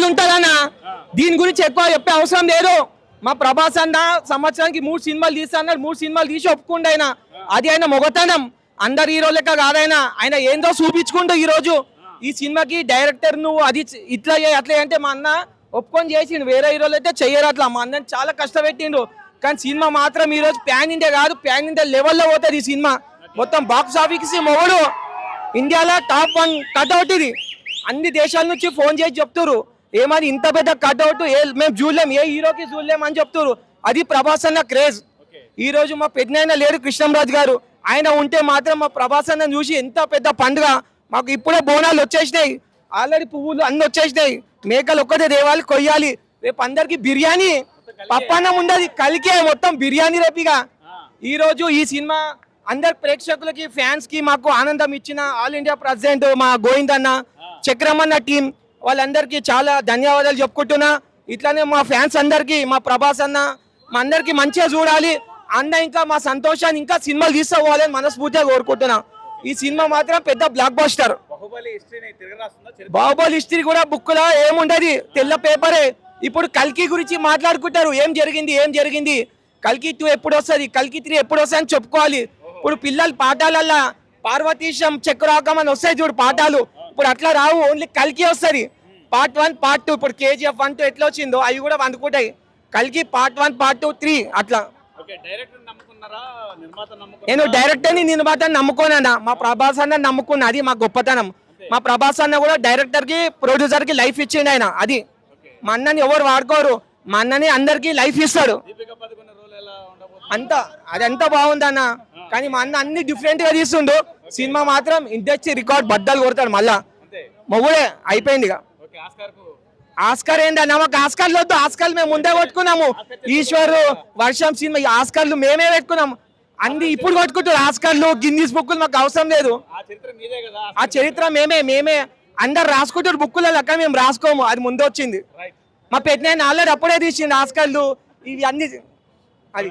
ఉంటుందన్నా, దీని గురించి ఎక్కువ చెప్పే అవసరం లేదు. మా ప్రభాస్ అన్న సంవత్సరానికి 3 సినిమాలు తీస్తా అన్నాడు, 3 సినిమాలు తీసి ఒప్పుకుండా ఆయన, అది ఆయన మొగతనం. అందరు హీరో లెక్క కాదైనా, ఆయన ఏందో చూపించుకుంటూ ఈ రోజు ఈ సినిమాకి డైరెక్టర్ నువ్వు అది ఇట్లా అట్లా అంటే మా అన్న ఒప్పుకొని చేసిండు. వేరే హీరోలు అయితే చెయ్యరు అట్లా. మా అన్నని చాలా కష్టపెట్టిండు. కానీ సినిమా మాత్రం ఈ రోజు ప్యాన్ ఇండియా కాదు, ప్యాన్ ఇండియా లెవెల్లో పోతుంది ఈ సినిమా. మొత్తం బాక్స్ ఆఫీస్ మొగడు ఇండియాలో టాప్ 1 కట్అవుట్ ఇది. అన్ని దేశాల నుంచి ఫోన్ చేసి చెప్తారు ఏమని ఇంత పెద్ద కట్అవుట్ మేము చూడలేం, ఏ హీరోకి చూడలేం అని చెప్తారు. అది ప్రభాస్ అన్న క్రేజ్. ఈ రోజు మా పెద్దనాయన లేరు కృష్ణంరాజు గారు, ఆయన ఉంటే మాత్రం మా ప్రభాస్ అన్న చూసి ఎంత పెద్ద పండుగ. మాకు ఇప్పుడే బోనాలు వచ్చేసినాయి, ఆల్రెడీ పువ్వులు అన్ని వచ్చేసినాయి. మేకలు ఒక్కటే దేవాలి కొయ్యాలి. రేపు అందరికి బిర్యానీ పప్పన్నం ఉండదు, కలికే మొత్తం బిర్యానీ రేపిగా. ఈ రోజు ఈ సినిమా అందరు ప్రేక్షకులకి ఫ్యాన్స్ కి మాకు ఆనందం ఇచ్చిన ఆల్ ఇండియా ప్రెసిడెంట్ మా గోవింద్ అన్న, చక్రమన్న టీం వాళ్ళందరికీ చాలా ధన్యవాదాలు చెప్పుకుంటున్నా. ఇట్లానే మా ఫ్యాన్స్ అందరికి, మా ప్రభాస్ అన్న మా అందరికి మంచిగా చూడాలి అన్న, ఇంకా మా సంతోషాన్ని ఇంకా సినిమాలు తీసుకోవాలని మనస్ఫూర్తిగా కోరుకుంటున్నా. ఈ సినిమా మాత్రం పెద్ద బ్లాక్ బస్టర్. బాహుబలి హిస్టరీ కూడా బుక్ లో ఏముండదు, తెల్ల పేపరే. ఇప్పుడు కల్కి గురించి మాట్లాడుకుంటారు, ఏం జరిగింది, కల్కి 2 ఎప్పుడు వస్తుంది, కల్కి 3 ఎప్పుడు వస్తుంది అని చెప్పుకోవాలి. ఇప్పుడు పిల్లలు పాఠాలల్లా పార్వతీశం చక్రాకం అని వస్తాయి చూడు పాఠాలు, ఇప్పుడు అట్లా రావు, ఓన్లీ కల్కి వస్తుంది. Part 1 part 2. ఇప్పుడు KGF 1 2 ఎట్లా వచ్చిందో అవి కూడా అందుకుంటాయి. కల్కి పార్ట్ 1 పార్ట్ 2 3 అట్లా. నేను డైరెక్టర్ ని నిర్మాతని నమ్ముకోనన్నా, మా ప్రభాస్ అన్న నమ్ముకున్నా, అది మా గొప్పతనం. మా ప్రభాస్ అన్న కూడా డైరెక్టర్ కి ప్రొడ్యూసర్ కి లైఫ్ ఇచ్చిండు ఆయన. అది మా అన్నని ఎవరు వాడుకోరు, మా అన్నని అందరికి లైఫ్ ఇస్తాడు. అదంతా బాగుందన్న, కానీ మా అన్న అన్ని డిఫరెంట్ గా తీస్తుండు. సినిమా మాత్రం ఇండస్ట్రీ రికార్డ్ బద్దలు కొడతాడు మళ్ళా. మొగుడే అయిపోయింది. ఆస్కార్ ఏంటన్నా, మాకు ఆస్కార్లు వద్దు, ఆస్కార్లు మేము ముందే కొట్టుకున్నాము. ఈశ్వర్, వర్షం సినిమా ఆస్కార్లు మేమే పెట్టుకున్నాము. అన్ని ఇప్పుడు కొట్టుకుంటారు ఆస్కార్లు, గిన్నీస్ బుక్కులు మాకు అవసరం లేదు. ఆ చరిత్ర మేమే అందరు రాసుకుంటారు బుక్కుల లెక్క, మేము రాసుకోము, అది ముందు వచ్చింది. మా పెద్దనాయన ఆల్రెడీ అప్పుడే తీసింది ఆస్కార్లు ఇవి అన్ని. అది